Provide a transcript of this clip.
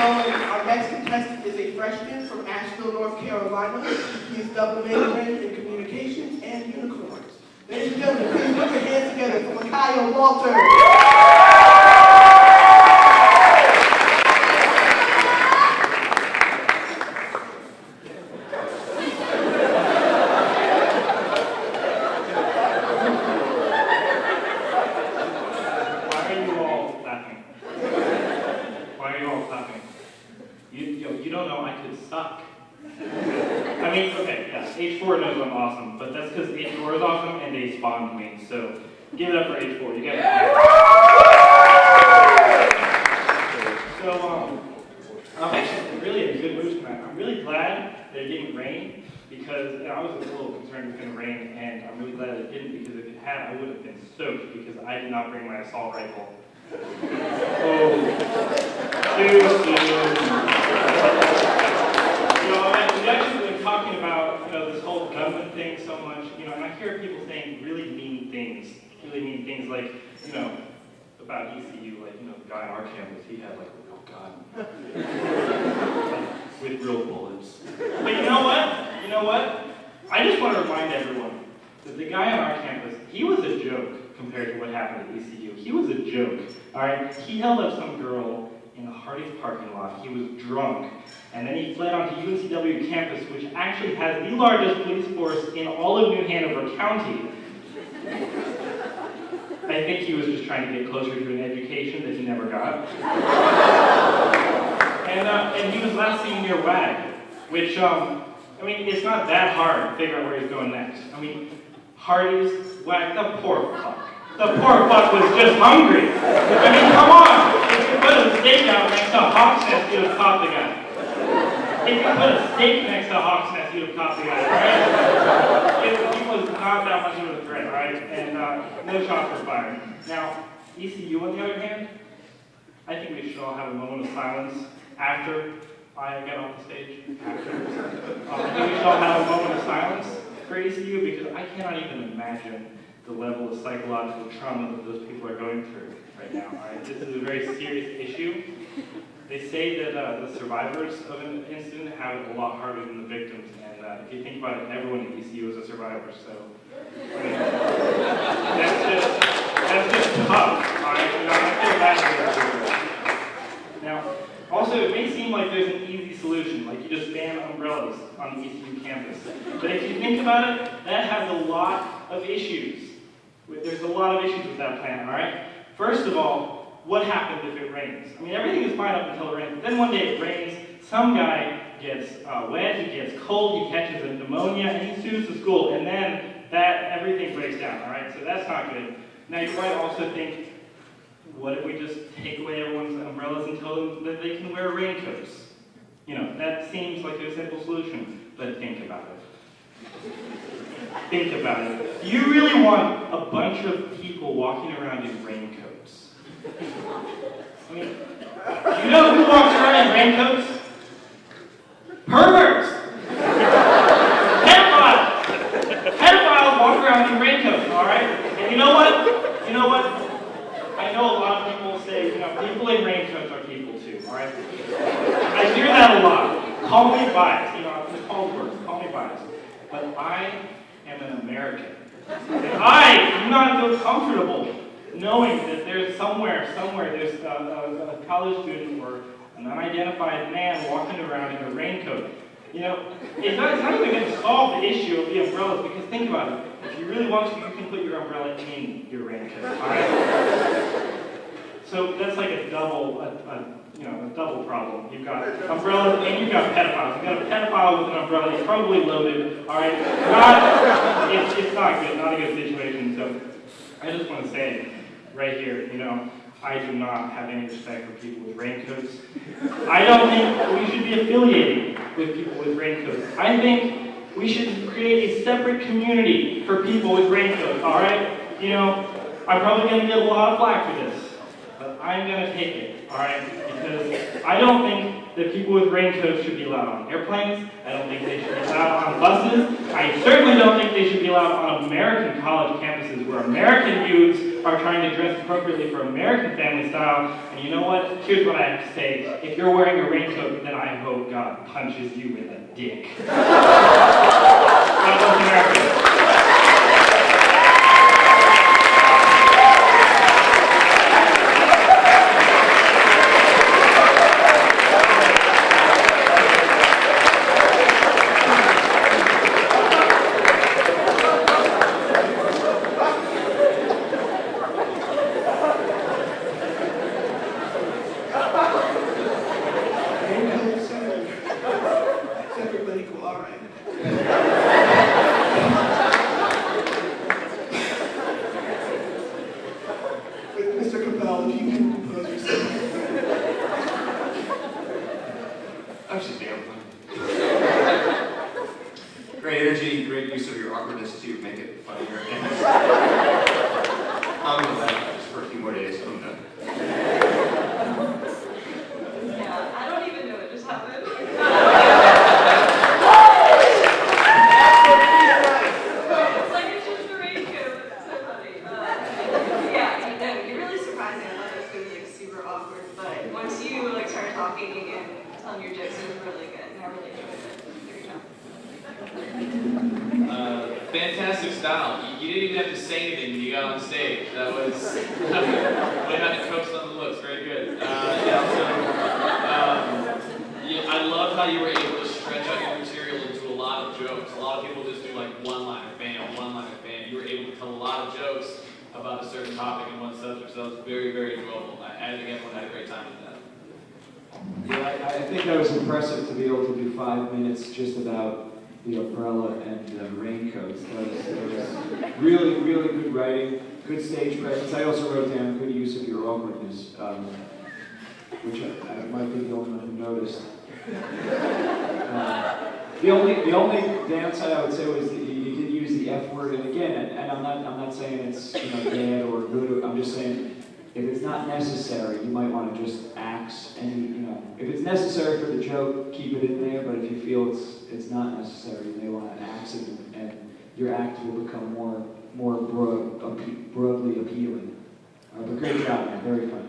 our next contestant is a freshman from Asheville, North Carolina. He is double majoring in communications and unicorns. Ladies and gentlemen, please put your hands together for Mekiya Walters. You don't know I could suck. I mean, okay, yeah, H4 knows I'm awesome, but that's because H4 is awesome and they spawned me, so give it up for H4, you guys. So, I'm actually really in a good mood tonight. I'm really glad that it didn't rain, because I was a little concerned it was going to rain, and I'm really glad it didn't, because if it had, I would have been stoked, because I did not bring my assault rifle. Oh, too soon. We've actually been talking about this whole gunman thing so much, and I hear people saying really mean things like, about ECU, like, the guy on our campus, he had like a real gun with real bullets. But you know what? I just want to remind everyone that the guy on our campus, he was a joke compared to what happened at ECU. He was a joke, all right? He held up some girl in the Hardee's parking lot. He was drunk, and then he fled onto UNCW campus, which actually has the largest police force in all of New Hanover County. I think he was just trying to get closer to an education that he never got. And he was last seen near WAG, which, it's not that hard to figure out where he's going next. Hardee's, WAG, the poor fuck. The poor fuck was just hungry. Come on! If you put a steak out next to a hawk's nest, you'd have caught the guy. If you put a steak next to a hawk's nest, you'd have caught the guy, right? He was not that much of a threat, right? And no shots were fired. Now, ECU, on the other hand, I think we should all have a moment of silence after I get off the stage. I think we should all have a moment of silence for ECU, because I cannot even imagine the level of psychological trauma that those people are going through right now. Right? This is a very serious issue. They say that the survivors of an incident have it a lot harder than the victims, and if you think about it, everyone at ECU is a survivor, so that's just tough. All right? I feel bad for that. Now, also, it may seem like there's an easy solution, like you just ban umbrellas on the ECU campus. But if you think about it, that has a lot of issues. There's a lot of issues with that plan, all right? First of all, what happens if it rains? Everything is fine up until it rains. Then one day it rains, some guy gets wet, he gets cold, he catches a pneumonia, and he sues the school, and then everything breaks down, all right? So that's not good. Now you might also think, what if we just take away everyone's umbrellas and tell them that they can wear raincoats? That seems like a simple solution, but think about it. Think about it. Do you really want a bunch of people walking around in raincoats? Do you know who walks around in raincoats? Perverts! Pedophiles! Pedophiles walk around in raincoats, alright? And you know what? I know a lot of people say, people in raincoats are people too, alright? I hear that a lot. Call me biased, it's called words, call me biased. But I am an American. And I do not feel comfortable knowing that there's somewhere, there's a college student or an unidentified man walking around in a raincoat. It's not even going to solve the issue of the umbrellas, because think about it. If you really want to, you can put your umbrella in your raincoat, all right? So that's like a double problem. You've got umbrellas and you've got pedophiles. You've got a pedophile with an umbrella. He's probably loaded. All right, it's not good. Not a good situation. So I just want to say right here, I do not have any respect for people with raincoats. I don't think we should be affiliating with people with raincoats. I think we should create a separate community for people with raincoats. All right, I'm probably going to get a lot of flack for this. I'm going to take it, all right? Because I don't think that people with raincoats should be allowed on airplanes. I don't think they should be allowed on buses. I certainly don't think they should be allowed on American college campuses where American youths are trying to dress appropriately for American family style. And you know what? Here's what I have to say. If you're wearing a raincoat, then I hope God punches you in the dick. God bless America. Great energy, great use of your awkwardness to make it funnier. I'm with that just for a few more days. I'm done. Yeah, I don't even know what just happened. It's like it's just the raincoat. It's so funny. Yeah, you're really surprising. I thought it was going to be like super awkward, but once you like started talking and telling your jokes, it was really good, and I really enjoyed it. Good job. Fantastic style. You didn't even have to say anything when you got on stage. That was way how to coax on the looks. Very good. I love how you were able to stretch out your material into a lot of jokes. A lot of people just do like one-liner, bam, one-liner, bam. You were able to tell a lot of jokes about a certain topic in one subject. So that was very, very enjoyable. I think everyone had a great time with that. Yeah, I think that was impressive to be able to do 5 minutes just about the umbrella and raincoats. That was really, really good writing, good stage presence. I also wrote down good use of your awkwardness, which I might be the only one who noticed. The only downside I would say was that you did use the F word, and again, and I'm not saying it's bad or good. I'm just saying if it's not necessary, you might want to just axe any. If it's necessary for the joke, keep it in there. But if you feel it's not necessary, you may want to axe it, and your act will become more broadly appealing. But great job, man. Very funny.